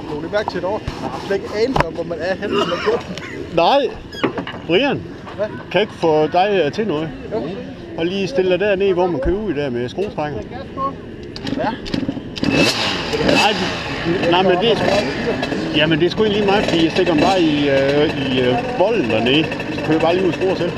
Nogle i mærke til et år. Jeg har slet ikke anet om, hvor man er henne, når man kører. Nej, Brian, kan ikke få dig til noget? Jo. Og lige stille dig dernede, hvor man kører ud der med skruetrækker. Ja. Nej, men det er jamen det er sgu egentlig lige meget, fordi jeg stikker dem bare i bolden dernede. Så kører jeg bare lige ud og skruer til.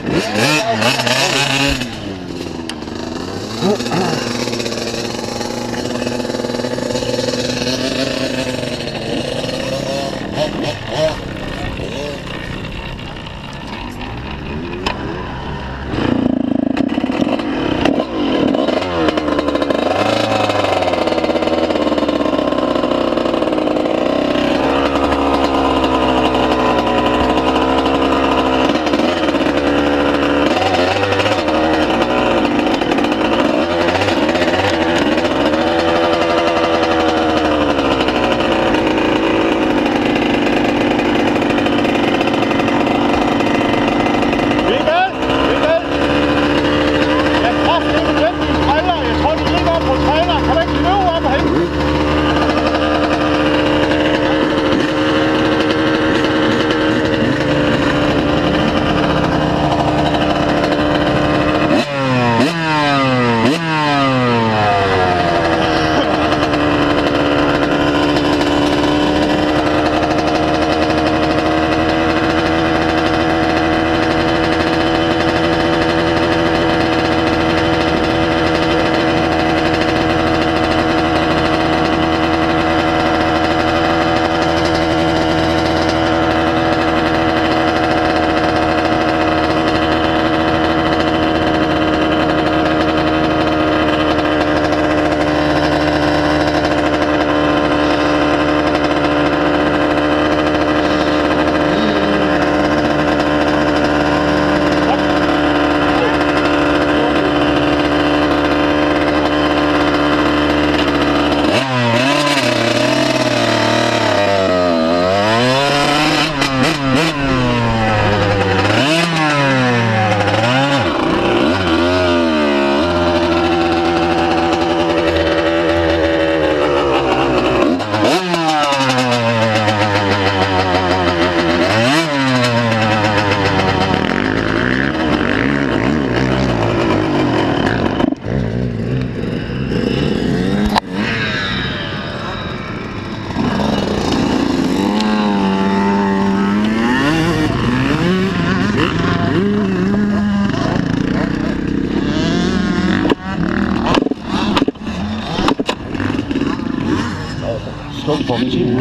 Skub på benzin.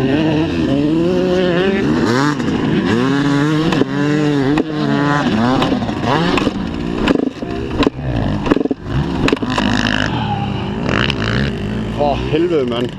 For helvede, mand.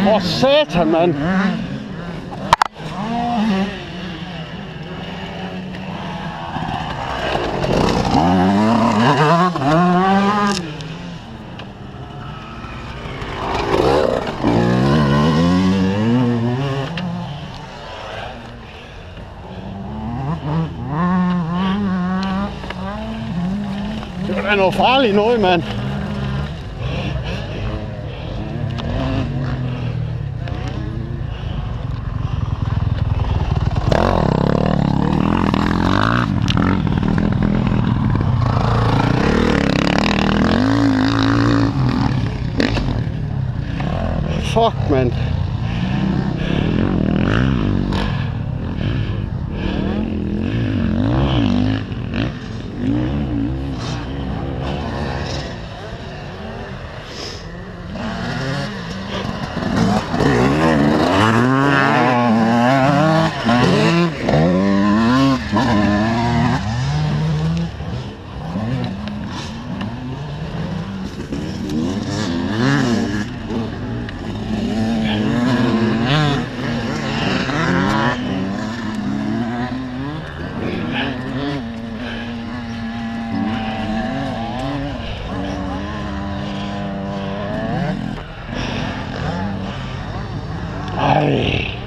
For satan, mand. Det var da noget farligt noget, mand. Fuck, mand. Ej.